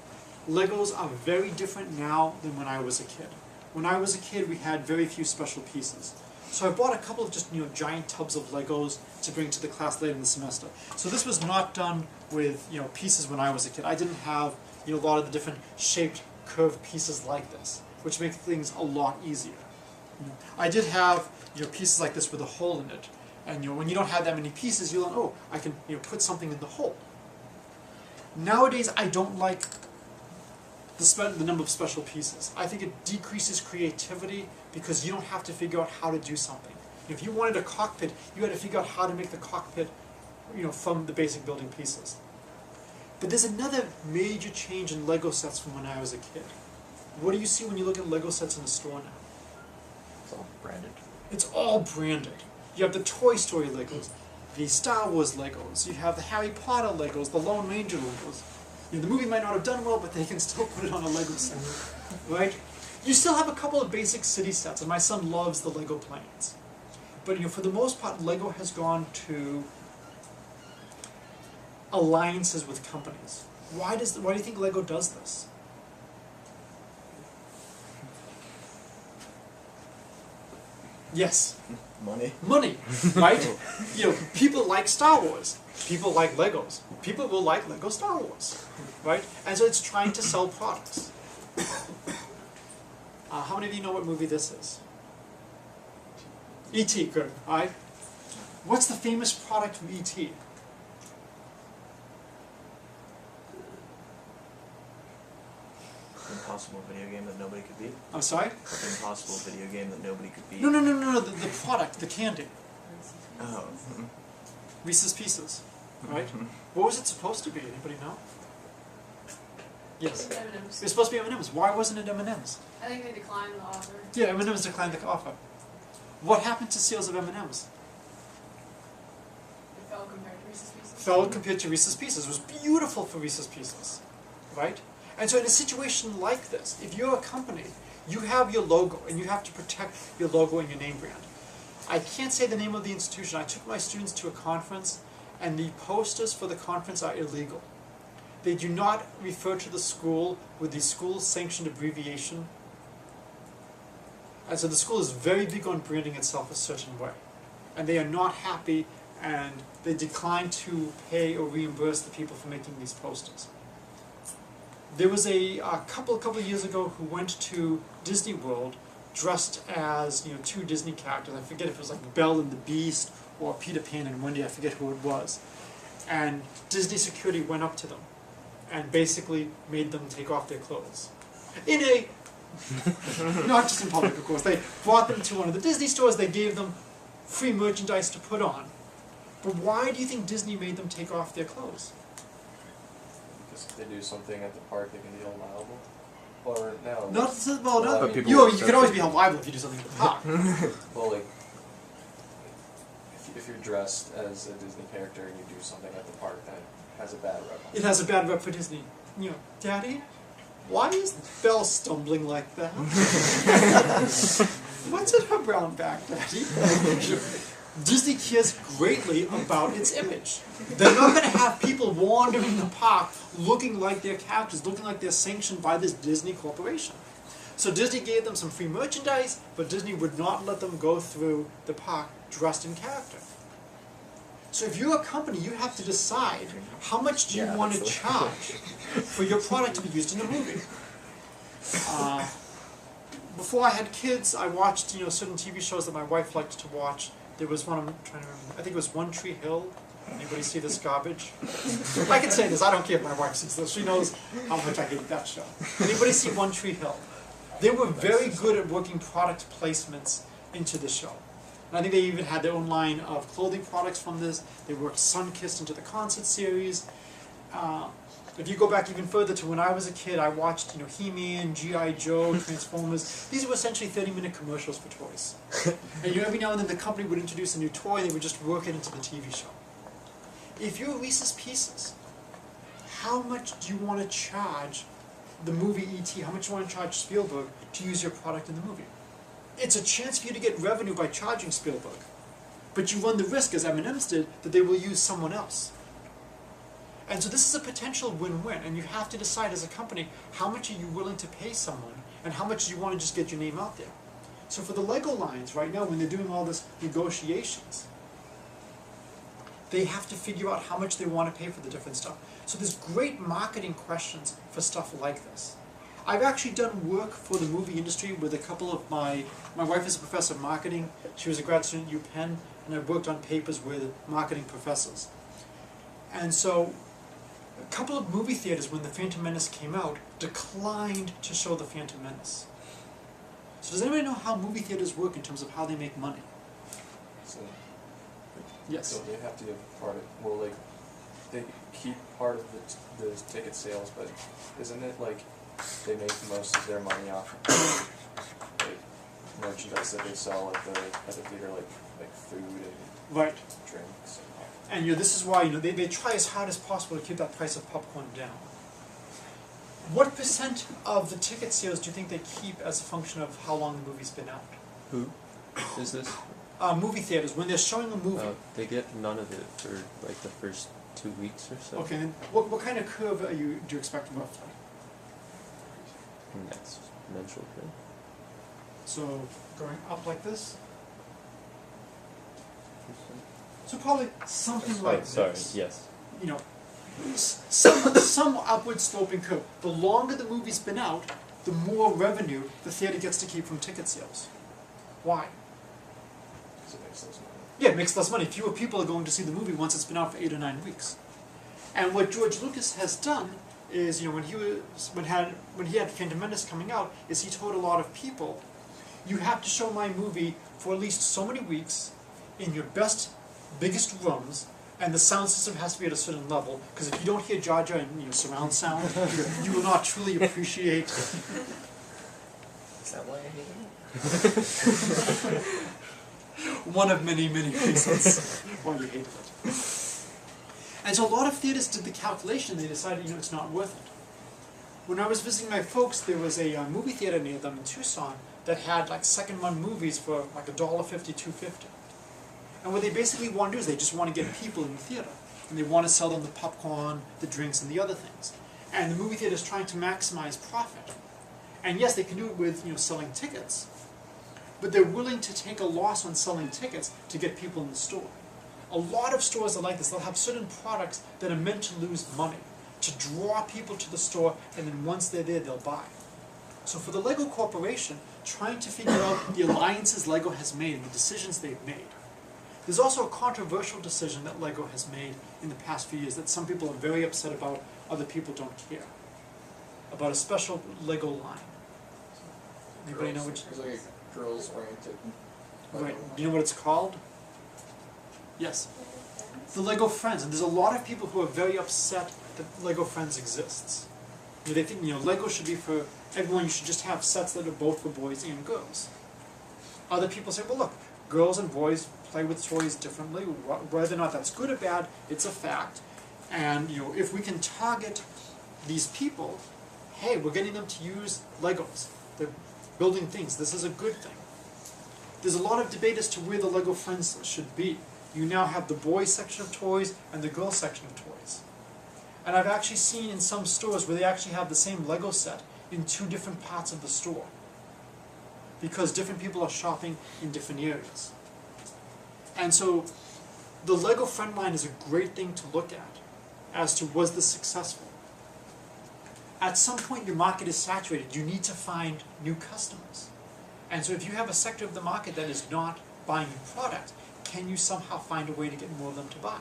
Legos are very different now than when I was a kid. When I was a kid, we had very few special pieces. So I bought a couple of just giant tubs of Legos to bring to the class later in the semester. So this was not done with pieces when I was a kid. I didn't have a lot of the different shaped, curved pieces like this, which make things a lot easier. I did have pieces like this with a hole in it. And when you don't have that many pieces, you'll oh, I can put something in the hole. Nowadays, I don't like the number of special pieces. I think it decreases creativity because you don't have to figure out how to do something. If you wanted a cockpit, you had to figure out how to make the cockpit, from the basic building pieces. But there's another major change in Lego sets from when I was a kid. What do you see when you look at Lego sets in the store now? It's all branded. It's all branded. You have the Toy Story Legos, the Star Wars Legos, you have the Harry Potter Legos, the Lone Ranger Legos. The movie might not have done well, but they can still put it on a Lego set, right? You still have a couple of basic city sets, and my son loves the Lego planes. But for the most part, Lego has gone to alliances with companies. Why do you think Lego does this? Yes. Money. Money, right? People like Star Wars. People like Legos. People will like Lego Star Wars, right? And so it's trying to sell products. How many of you know what movie this is? E.T., good, all right? What's the famous product from E.T.? Impossible video game that nobody could beat. I'm sorry? Impossible video game that nobody could beat. No, the product, the candy. Oh. Reese's Pieces, right? What was it supposed to be? Anybody know? Yes. M&Ms. It was supposed to be M&Ms. Why wasn't it M&Ms? I think they declined the offer. Yeah, M&Ms declined the offer. What happened to sales of M&Ms? It fell compared to Reese's Pieces. Fell compared to Reese's Pieces. It was beautiful for Reese's Pieces, right? And so in a situation like this, if you're a company, you have your logo, and you have to protect your logo and your name brand. I can't say the name of the institution. I took my students to a conference, and the posters for the conference are illegal. They do not refer to the school with the school-sanctioned abbreviation. And so the school is very big on branding itself a certain way. And they are not happy, and they decline to pay or reimburse the people for making these posters. There was a couple of years ago who went to Disney World dressed as 2 Disney characters. I forget if it was like Belle and the Beast or Peter Pan and Wendy. I forget who it was. And Disney security went up to them and basically made them take off their clothes. Not just in public, of course. They brought them to one of the Disney stores. They gave them free merchandise to put on. But why do you think Disney made them take off their clothes? Because if they do something at the park, they can be held liable. Or now. Not so, well, no. But people You will can accept always it. be held liable if you do something to the park. Well, like, if you're dressed as a Disney character and you do something at the park that has a bad rep on It has a bad rep for Disney. You know, Daddy, why is Belle stumbling like that? What's in her brown bag, Daddy? Disney cares greatly about its image. They're not going to have people wandering the park looking like their characters, looking like they're sanctioned by this Disney corporation. So Disney gave them some free merchandise, but Disney would not let them go through the park dressed in character. So if you're a company, you have to decide how much do you want to charge for your product to be used in a movie. Before I had kids, I watched certain TV shows that my wife liked to watch. There was one, I'm trying to remember, I think it was One Tree Hill. Anybody see this garbage? I can say this, I don't care if my wife sees this. She knows how much I hate that show. Anybody see One Tree Hill? They were very good at working product placements into the show. And I think they even had their own line of clothing products from this. They worked Sunkissed into the concert series. If you go back even further to when I was a kid, I watched He-Man, G.I. Joe, Transformers. These were essentially 30-minute commercials for toys. And every now and then the company would introduce a new toy and they would just work it into the TV show. If you're Reese's Pieces, how much do you want to charge the movie E.T., how much do you want to charge Spielberg to use your product in the movie? It's a chance for you to get revenue by charging Spielberg. But you run the risk, as M&M's did, that they will use someone else. And so this is a potential win-win, and you have to decide as a company, how much are you willing to pay someone, and how much do you want to just get your name out there? So for the Lego lines, right now, when they're doing all this negotiations, they have to figure out how much they want to pay for the different stuff. So there's great marketing questions for stuff like this. I've actually done work for the movie industry with a couple of my wife is a professor of marketing, she was a grad student at UPenn, and I've worked on papers with marketing professors. And so, a couple of movie theaters, when The Phantom Menace came out, declined to show The Phantom Menace. So does anybody know how movie theaters work in terms of how they make money? So, Yes. so they have to give part of, well, like, they keep part of the ticket sales, but isn't it like they make most of their money off of like merchandise that they sell at the theater, like food and Right. drinks and all. And this is why they try as hard as possible to keep that price of popcorn down. What percent of the ticket sales do you think they keep as a function of how long the movie's been out? Who is this? Movie theaters, when they're showing a movie. They get none of it for like the first 2 weeks or so. Okay, then what kind of curve do you expect roughly? Exponential curve. So going up like this? So probably something like sorry, this. yes. Some upward sloping curve. The longer the movie's been out, the more revenue the theater gets to keep from ticket sales. Why? Because it makes less money. Yeah, it makes less money. Fewer people are going to see the movie once it's been out for 8 or 9 weeks. And what George Lucas has done is, when he had Phantom Menace coming out, is he told a lot of people, you have to show my movie for at least so many weeks in your biggest rooms, and the sound system has to be at a certain level, because if you don't hear Jar Jar and surround sound, you will not truly appreciate. Is that why I hate it? One of many, many reasons why you hated it. And so a lot of theaters did the calculation, they decided, it's not worth it. When I was visiting my folks, there was a movie theater near them in Tucson that had like second-run movies for like $1.50, $2.50. And what they basically want to do is they just want to get people in the theater. And they want to sell them the popcorn, the drinks, and the other things. And the movie theater is trying to maximize profit. And yes, they can do it with selling tickets, but they're willing to take a loss on selling tickets to get people in the store. A lot of stores are like this. They'll have certain products that are meant to lose money, to draw people to the store, and then once they're there, they'll buy. So for the Lego Corporation, trying to figure out the alliances Lego has made and the decisions they've made. There's also a controversial decision that Lego has made in the past few years that some people are very upset about, other people don't care. About a special Lego line. Anybody know which? It's like a girls-oriented. Right. Do you know what it's called? Yes. The Lego Friends. And there's a lot of people who are very upset that Lego Friends exists. They think Lego should be for everyone. You should just have sets that are both for boys and girls. Other people say, well, look, girls and boys play with toys differently. Whether or not that's good or bad, it's a fact. And if we can target these people, hey, we're getting them to use Legos. They're building things. This is a good thing. There's a lot of debate as to where the Lego Friends list should be. You now have the boys section of toys and the girls section of toys. And I've actually seen in some stores where they actually have the same Lego set in 2 different parts of the store, because different people are shopping in different areas. And so the Lego Friend line is a great thing to look at as to, was this successful? At some point your market is saturated. You need to find new customers. And so if you have a sector of the market that is not buying your product, can you somehow find a way to get more of them to buy?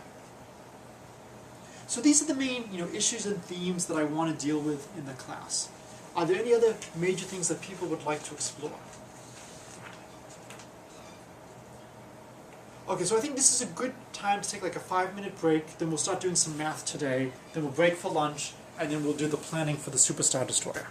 So these are the main issues and themes that I want to deal with in the class. Are there any other major things that people would like to explore? Okay, so I think this is a good time to take like a 5-minute break, then we'll start doing some math today, then we'll break for lunch, and then we'll do the planning for the Superstar Destroyer.